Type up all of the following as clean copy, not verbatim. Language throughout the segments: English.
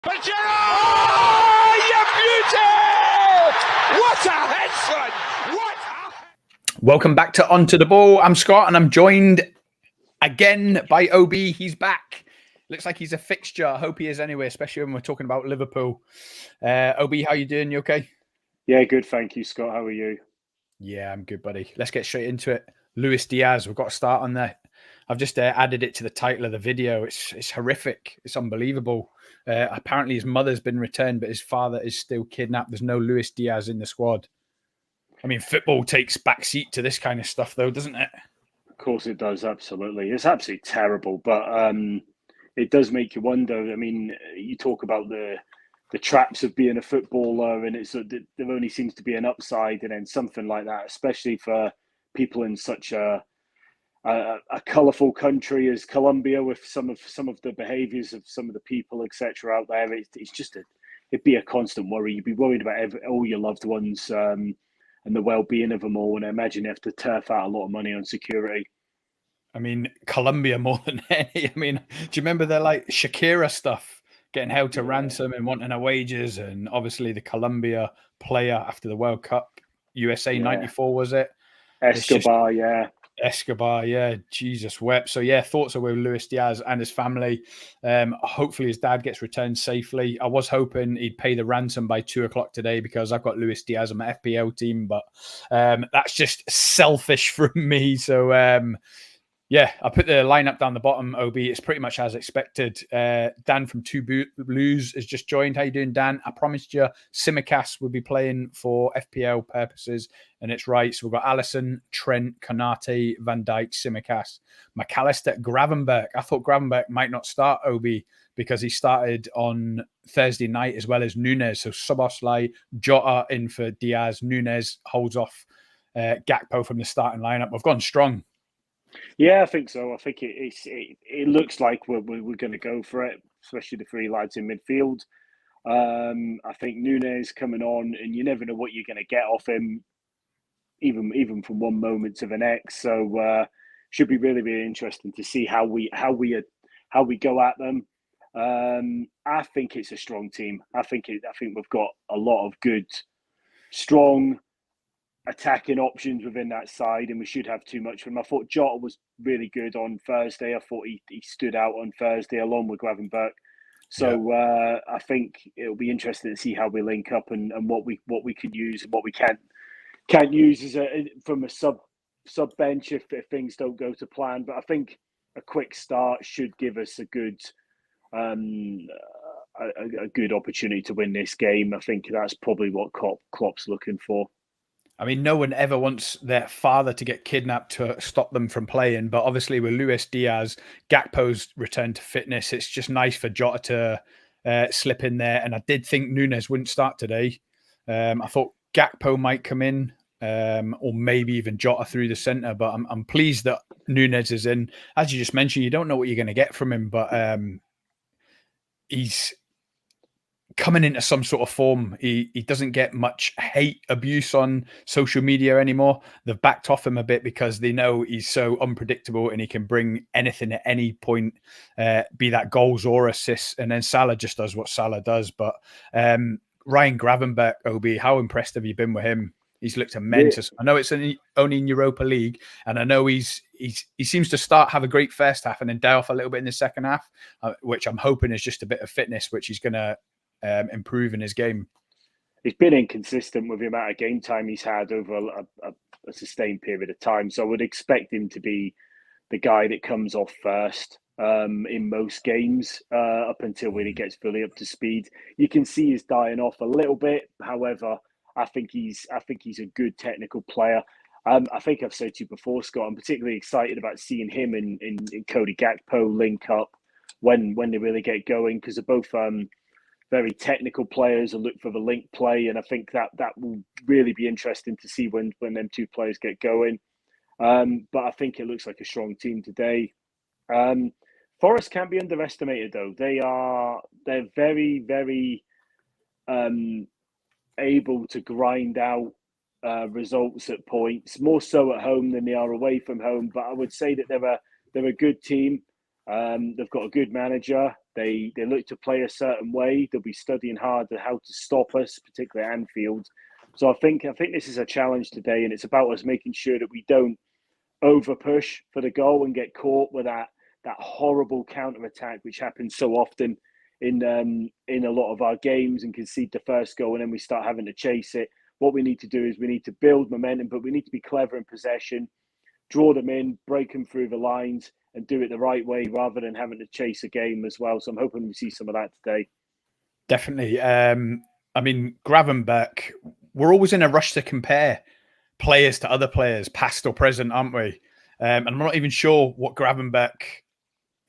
Pajero! Oh, you beauty! What a head, son! What a... Welcome back to Onto the Ball. I'm Scott, and I'm joined again by OB. He's back. Looks like he's a fixture. I hope he is anyway, especially when we're talking about Liverpool. OB, how you doing? You okay? Yeah, good. Thank you, Scott. How are you? Yeah, I'm good, buddy. Let's get straight into it. Luis Diaz, we've got to start on there. I've just added it to the title of the video. It's horrific. It's unbelievable. Apparently his mother's been returned, but his father is still kidnapped. There's no Luis Diaz in the squad. I mean, football takes backseat to this kind of stuff, though, doesn't it? Of course it does, absolutely. It's absolutely terrible, but it does make you wonder. I mean, you talk about the traps of being a footballer, and there only seems to be an upside, and then something like that, especially for people in such a colourful country as Colombia, with some of the behaviours of some of the people, etc. out there. It's just it'd be a constant worry. You'd be worried about all your loved ones and the well-being of them all. And I imagine you have to turf out a lot of money on security. I mean, Colombia more than any. I mean, do you remember the like Shakira stuff, getting held to ransom and wanting her wages, and obviously the Colombia player after the World Cup, USA '94 was it? Escobar, yeah. Escobar, yeah, Jesus wept. So yeah, thoughts are with Luis Diaz and his family. Hopefully his dad gets returned safely. I was hoping he'd pay the ransom by 2:00 today because I've got Luis Diaz on my FPL team, but that's just selfish from me. So yeah, I put the lineup down the bottom, OB. It's pretty much as expected. Dan from Two Blues has just joined. How you doing, Dan? I promised you Tsimikas will be playing for FPL purposes, and it's right. So we've got Alisson, Trent, Konate, Van Dijk, Tsimikas, McAllister, Gravenberch. I thought Gravenberch might not start, OB, because he started on Thursday night as well as Nunez. So Szoboszlai, Jota in for Diaz. Nunez holds off Gakpo from the starting lineup. We've gone strong. Yeah, I think so. I think it looks like we're going to go for it, especially the three lads in midfield. I think Nunez coming on, and you never know what you're going to get off him, even from one moment to the next. So should be really interesting to see how we go at them. I think it's a strong team. I think we've got a lot of good, strong attacking options within that side, and we should have too much for him. I thought Jota was really good on Thursday. I thought he stood out on Thursday along with Gravenberch. So I think it'll be interesting to see how we link up and what we can use and what we can't use as from a sub bench if things don't go to plan. But I think a quick start should give us a good opportunity to win this game. I think that's probably what Klopp's looking for. I mean, no one ever wants their father to get kidnapped to stop them from playing. But obviously with Luis Diaz, Gakpo's return to fitness, it's just nice for Jota to slip in there. And I did think Nunez wouldn't start today. I thought Gakpo might come in or maybe even Jota through the centre. But I'm pleased that Nunez is in. As you just mentioned, you don't know what you're going to get from him. But he's coming into some sort of form. He doesn't get much hate abuse on social media anymore. They've backed off him a bit because they know he's so unpredictable and he can bring anything at any point, be that goals or assists. And then Salah just does what Salah does. But Ryan Gravenberch, OB, how impressed have you been with him? He's looked immense. Yeah. I know it's only in Europa League, and I know he seems to have a great first half and then die off a little bit in the second half, which I'm hoping is just a bit of fitness, which he's going to improve in his game. He's been inconsistent with the amount of game time he's had over a sustained period of time. So I would expect him to be the guy that comes off first in most games up until when he gets fully up to speed. You can see he's dying off a little bit. However, I think he's a good technical player. I think I've said to you before, Scott, I'm particularly excited about seeing him in Cody Gakpo link up when they really get going, because they're both very technical players and look for the link play. And I think that will really be interesting to see when them two players get going. But I think it looks like a strong team today. Forest can't be underestimated, though. They're very, very able to grind out results at points, more so at home than they are away from home. But I would say that they're a good team. They've got a good manager. They look to play a certain way. They'll be studying hard on how to stop us, particularly at Anfield. So I think this is a challenge today, and it's about us making sure that we don't over push for the goal and get caught with that horrible counter attack, which happens so often in a lot of our games, and concede the first goal, and then we start having to chase it. What we need to do is we need to build momentum, but we need to be clever in possession, draw them in, break them through the lines, and do it the right way rather than having to chase a game as well. So I'm hoping we see some of that today. Definitely. I mean, Gravenberch, we're always in a rush to compare players to other players, past or present, aren't we? And I'm not even sure what Gravenberch,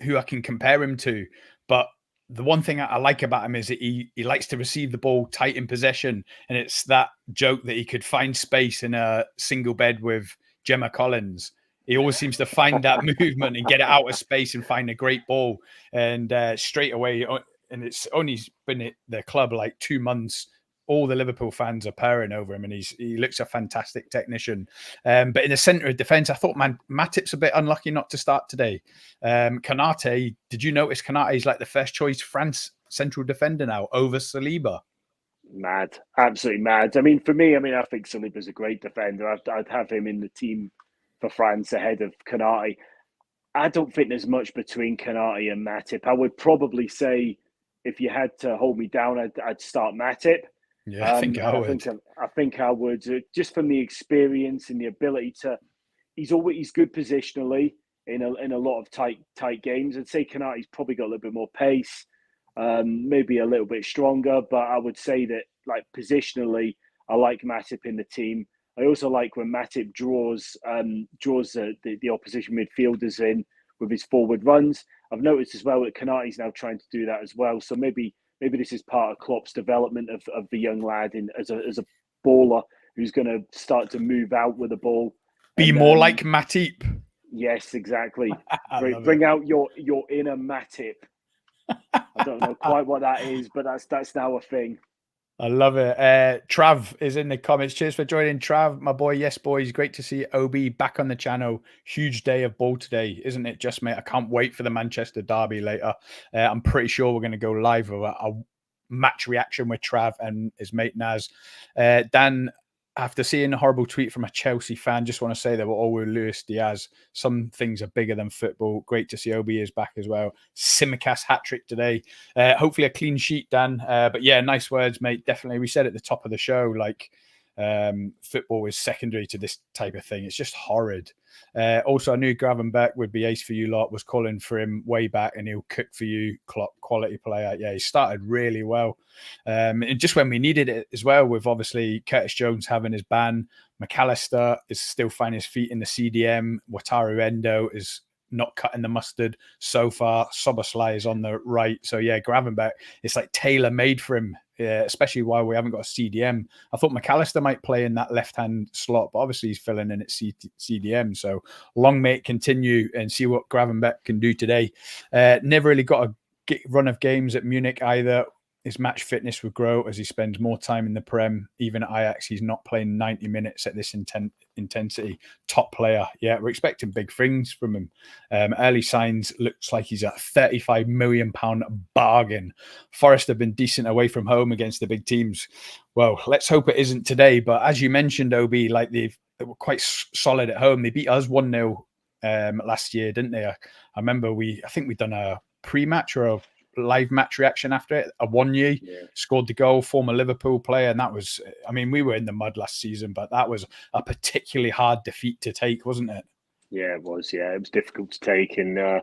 who I can compare him to. But the one thing I like about him is that he likes to receive the ball tight in possession. And it's that joke that he could find space in a single bed with Gemma Collins. He always seems to find that movement and get it out of space and find a great ball. And straight away, and it's only been at the club like 2 months, all the Liverpool fans are purring over him, and he looks a fantastic technician. But in the centre of defence, I thought Matip's a bit unlucky not to start today. Kanate, did you notice Kanate's like the first choice France central defender now over Saliba? Mad, absolutely mad. I mean, for me, I think Saliba's a great defender. I'd have him in the team for France ahead of Kanate. I don't think there's much between Kanate and Matip. I would probably say, if you had to hold me down, I'd start Matip. Yeah, I think I would. I think I would, just from the experience and the ability to. He's good positionally in a lot of tight games. I'd say Kanate's probably got a little bit more pace, maybe a little bit stronger. But I would say that, like, positionally, I like Matip in the team. I also like when Matip draws the opposition midfielders in with his forward runs. I've noticed as well that Kanate's now trying to do that as well. So maybe this is part of Klopp's development of the young lad as a baller who's going to start to move out with the ball. Be more like Matip. Yes, exactly. Bring out your inner Matip. I don't know quite what that is, but that's now a thing. I love it. Trav is in the comments. Cheers for joining, Trav, my boy. Yes, boys. Great to see OB back on the channel. Huge day of ball today, isn't it? Just, mate, I can't wait for the Manchester derby later. I'm pretty sure we're going to go live with a match reaction with Trav and his mate Naz. Dan, after seeing a horrible tweet from a Chelsea fan, just want to say that we're all with Luis Diaz. Some things are bigger than football. Great to see OB is back as well. Simicast hat-trick today. Hopefully a clean sheet, Dan. But yeah, nice words, mate. Definitely. We said at the top of the show, like, football is secondary to this type of thing. It's just horrid. Also, I knew Gravenberch would be ace for you lot. Was calling for him way back, and he'll cook for you. Quality player. Yeah, he started really well. And just when we needed it as well, with obviously Curtis Jones having his ban, McAllister is still finding his feet in the CDM. Wataru Endo is not cutting the mustard so far. Soboslai is on the right. So yeah, Gravenberch, it's like tailor-made for him, especially while we haven't got a CDM. I thought McAllister might play in that left-hand slot, but obviously he's filling in at CDM. So long may it continue and see what Gravenberch can do today. Never really got a run of games at Munich either. His match fitness would grow as he spends more time in the Prem. Even at Ajax, he's not playing 90 minutes at this intensity. Top player. Yeah, we're expecting big things from him. Early signs looks like he's a £35 million bargain. Forest have been decent away from home against the big teams. Well, let's hope it isn't today. But as you mentioned, OB, like they were quite solid at home. They beat us 1-0 last year, didn't they? I remember I think we'd done a pre-match or a live match reaction after it. Awonye scored the goal, former Liverpool player, and that was, I mean, we were in the mud last season, but that was a particularly hard defeat to take, wasn't it? Yeah, it was. Yeah, it was difficult to take, and I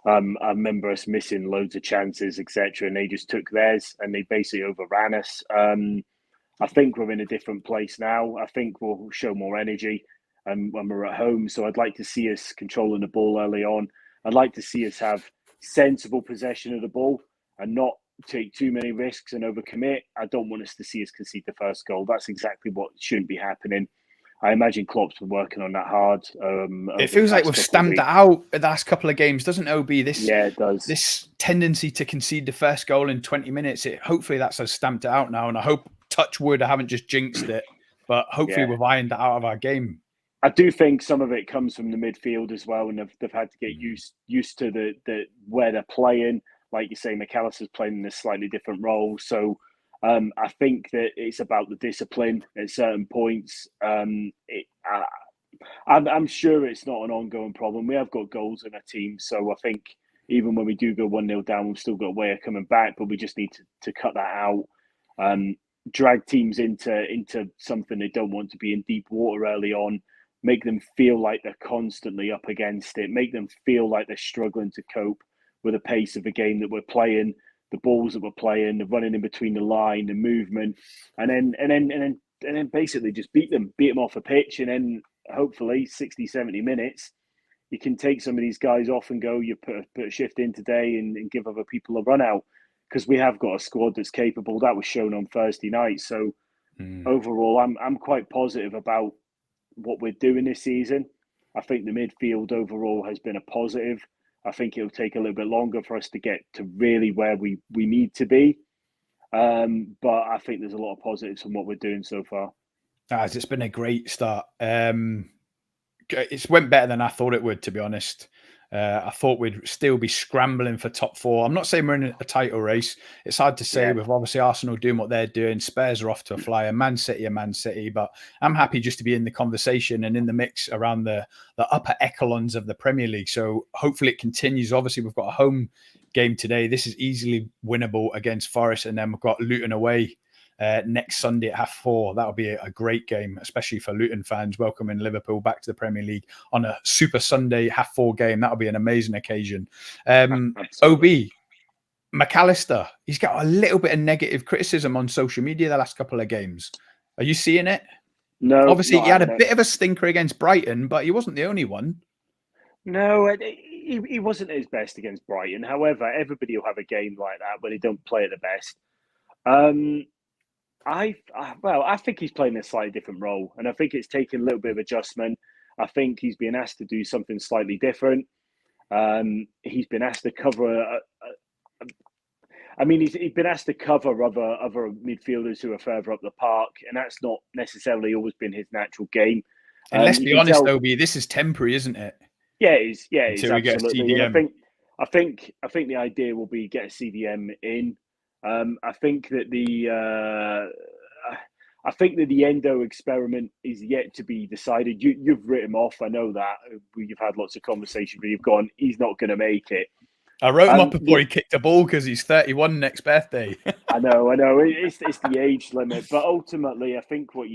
remember us missing loads of chances, etc., and they just took theirs and they basically overran us. I think we're in a different place now. I think we'll show more energy when we're at home. So I'd like to see us controlling the ball early on. I'd like to see us have sensible possession of the ball and not take too many risks and overcommit. I don't want us to see us concede the first goal. That's exactly what shouldn't be happening. I imagine Klopp's been working on that hard. It feels like we've stamped that out the last couple of games, doesn't it, OB? Yeah, it does. This tendency to concede the first goal in 20 minutes, hopefully that's us stamped it out now. And I hope, touch wood, I haven't just jinxed it, but hopefully we've ironed that out of our game. I do think some of it comes from the midfield as well, and they've had to get used to the where they're playing. Like you say, McAllister's playing in a slightly different role, so I think that it's about the discipline at certain points. I'm sure it's not an ongoing problem. We have got goals in our team, so I think even when we do go 1-0 down, we've still got a way of coming back, but we just need to cut that out. Drag teams into something they don't want to be in deep water early on, make them feel like they're constantly up against it, make them feel like they're struggling to cope with the pace of the game that we're playing, the balls that we're playing, the running in between the line, the movement, and then basically just beat them off the pitch, and then hopefully 60, 70 minutes, you can take some of these guys off and go, you put a shift in today and give other people a run out, because we have got a squad that's capable. That was shown on Thursday night. So overall, I'm quite positive about what we're doing this season. I think the midfield overall has been a positive. I think it'll take a little bit longer for us to get to really where we need to be. But I think there's a lot of positives from what we're doing so far. Guys, it's been a great start. It's went better than I thought it would, to be honest. I thought we'd still be scrambling for top four. I'm not saying we're in a title race. It's hard to say with obviously Arsenal doing what they're doing. Spurs are off to a flyer. Man City. But I'm happy just to be in the conversation and in the mix around the upper echelons of the Premier League. So hopefully it continues. Obviously, we've got a home game today. This is easily winnable against Forest. And then we've got Luton away next Sunday at 4:30. That'll be a great game, especially for Luton fans welcoming Liverpool back to the Premier League on a Super Sunday 4:30 game. That'll be an amazing occasion. OB McAllister, he's got a little bit of negative criticism on social media the last couple of games. Are you seeing it? No. Obviously, he had a bit of a stinker against Brighton, but he wasn't the only one. No, he wasn't at his best against Brighton. However, everybody will have a game like that when they don't play at the best. I think he's playing a slightly different role, and I think it's taken a little bit of adjustment. I think he's been asked to do something slightly different. He's been asked to cover. He's been asked to cover other midfielders who are further up the park, and that's not necessarily always been his natural game. And let's be honest, Obi, this is temporary, isn't it? Yeah, it is. Yeah, it is, until we get a CDM. I think the idea will be get a CDM in. I think that the Endo experiment is yet to be decided. You've written him off. I know that. You've had lots of conversation, but you've gone, he's not going to make it. I wrote him up before he kicked a ball because he's 31 next birthday. I know. It's the age limit, but ultimately, I think what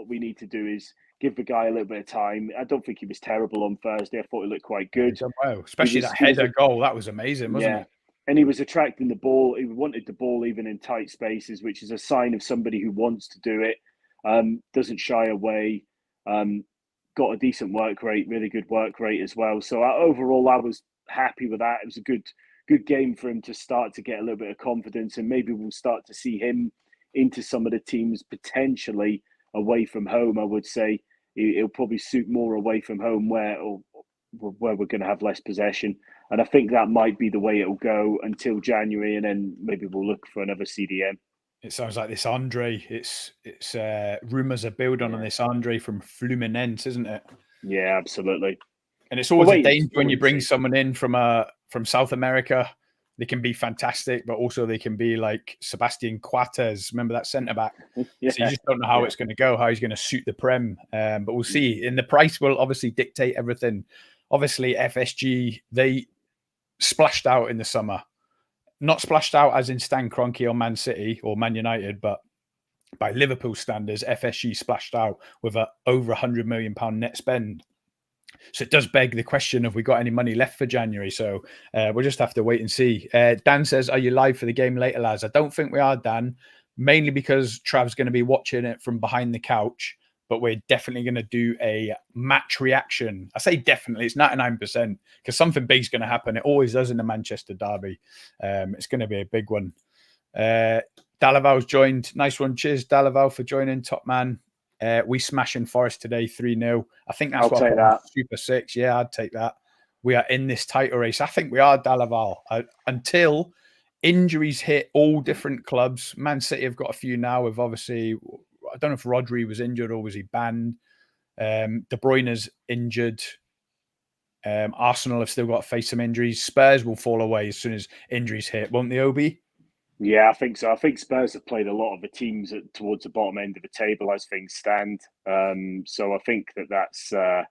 we need to do is give the guy a little bit of time. I don't think he was terrible on Thursday. I thought he looked quite good. Wow, especially that header goal. That was amazing, wasn't it? And he was attracting the ball. He wanted the ball even in tight spaces, which is a sign of somebody who wants to do it, doesn't shy away, got a decent work rate, really good work rate as well. So overall, I was happy with that. It was a good game for him to start to get a little bit of confidence, and maybe we'll start to see him into some of the teams potentially away from home. I would say it'll probably suit more away from home where we're going to have less possession. And I think that might be the way it'll go until January, and then maybe we'll look for another CDM. It sounds like this Andre. It's rumours are building on this Andre from Fluminense, isn't it? Yeah, absolutely. And it's always a danger when you bring someone in from South America. They can be fantastic, but also they can be like Sebastian Coates. Remember that centre back? Yeah. So you just don't know how it's going to go, how he's going to suit the Prem. But we'll see. And the price will obviously dictate everything. Obviously, FSG, they splashed out in the summer. Not splashed out as in Stan Kroenke or Man City or Man United, but by Liverpool standards, FSG splashed out with a over £100 million net spend. So it does beg the question, have we got any money left for January? So we'll just have to wait and see. Dan says, are you live for the game later, lads? I don't think we are, Dan, mainly because Trav's going to be watching it from behind the couch, but we're definitely going to do a match reaction. I say definitely, it's 99% because something big's going to happen. It always does in the Manchester derby. It's going to be a big one. Dalaval's joined. Nice one. Cheers, Dalaval, for joining. Top man. We smashing Forest today 3-0. I think that's what I Super 6. Yeah, I'd take that. We are in this title race. I think we are, Dalaval. Until injuries hit all different clubs. Man City have got a few now with obviously, I don't know if Rodri was injured or was he banned. De Bruyne's injured. Arsenal have still got to face some injuries. Spurs will fall away as soon as injuries hit, won't they, Obi? Yeah, I think so. I think Spurs have played a lot of the teams towards the bottom end of the table as things stand. So I think that's they're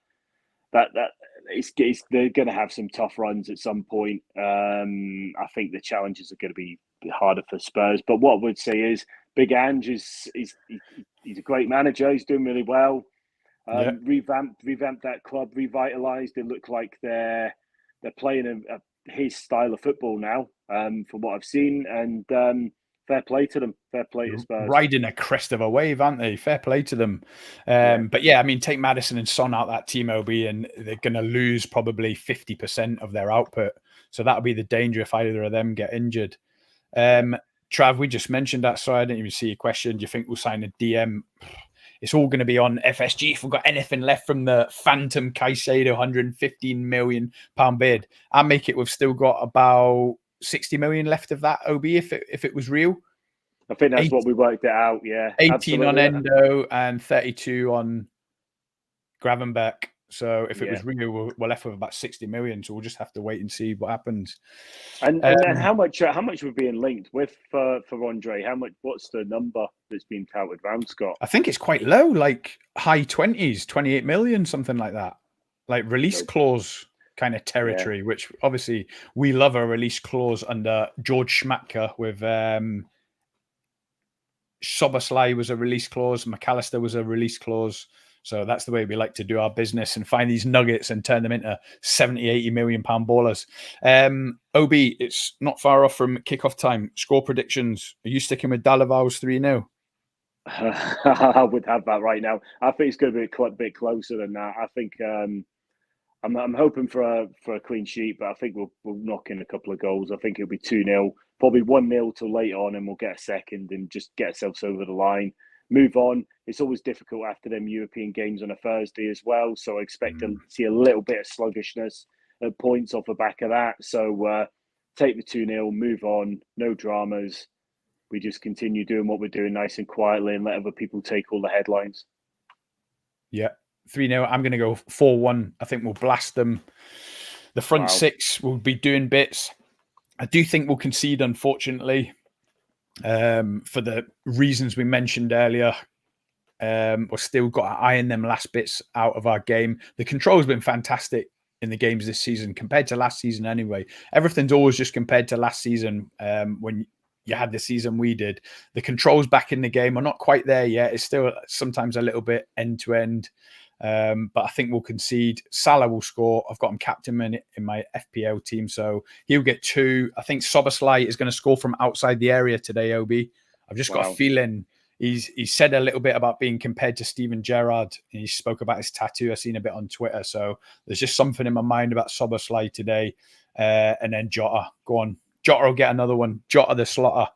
going to have some tough runs at some point. I think the challenges are going to be harder for Spurs. But what I would say is, Big Ange he's a great manager. He's doing really well. Revamped that club, revitalised. It look like they're playing his style of football now, from what I've seen. And fair play to them. Fair play to Spurs. Riding a crest of a wave, aren't they? Fair play to them. But yeah, I mean, take Maddison and Son out that team, Obi, and they're going to lose probably 50% of their output. So that'll be the danger if either of them get injured. Trav, we just mentioned that, so I didn't even see your question. Do you think we'll sign a DM? It's all going to be on FSG if we've got anything left from the Phantom Caicedo £115 million bid. I make it we've still got about 60 million left of that, OB, if it was real. I think that's what we worked it out, yeah. 18 absolutely. On Endo and 32 on Gravenberch. So if it was real, we're left with about 60 million. So we'll just have to wait and see what happens. And how much we're being linked with for Andre? What's the number that's been touted around, Scott? I think it's quite low, like high 20s, 28 million, something like that. Like release clause kind of territory, which obviously we love a release clause under George Schmatka with Soboslai was a release clause, McAllister was a release clause. So that's the way we like to do our business and find these nuggets and turn them into 70, 80 million pound ballers. OB, it's not far off from kickoff time. Score predictions. Are you sticking with Dalaval's 3-0? I would have that right now. I think it's going to be a bit closer than that. I think I'm hoping for a clean sheet, but I think we'll knock in a couple of goals. I think it'll be 2-0, probably 1-0 till late on, and we'll get a second and just get ourselves over the line. Move on. It's always difficult after them European games on a Thursday as well. So I expect to see a little bit of sluggishness at points off the back of that. So take the 2-0, move on, no dramas. We just continue doing what we're doing nice and quietly and let other people take all the headlines. Yeah, 3-0. I'm going to go 4-1. I think we'll blast them. The front six will be doing bits. I do think we'll concede, unfortunately. For the reasons we mentioned earlier, we've still got to iron them last bits out of our game. The control's been fantastic in the games this season compared to last season anyway. Everything's always just compared to last season when you had the season we did. The controls back in the game are not quite there yet. It's still sometimes a little bit end-to-end. But I think we'll concede. Salah will score. I've got him captain in my FPL team, so he'll get 2. I think Soboslai is going to score from outside the area today, Obi. I've just got a feeling he said a little bit about being compared to Steven Gerrard. And he spoke about his tattoo. I've seen a bit on Twitter. So there's just something in my mind about Soboslai today. And then Jota. Go on. Jota will get another one. Jota the Slaughter.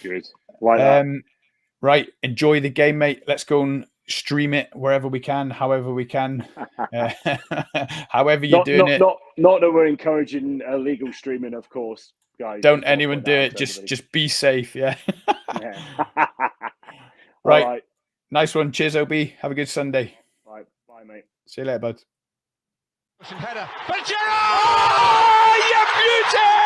Good. Like that. Right. Enjoy the game, mate. Let's go and stream it wherever we can, however we can, however you're doing it. Not that we're encouraging illegal streaming, of course, guys. Don't anyone do it. Just be safe. Yeah. Right. Nice one. Cheers, OB. Have a good Sunday. Right. Bye, mate. See you later, bud. Header. But Gerrard! Oh, you beauty!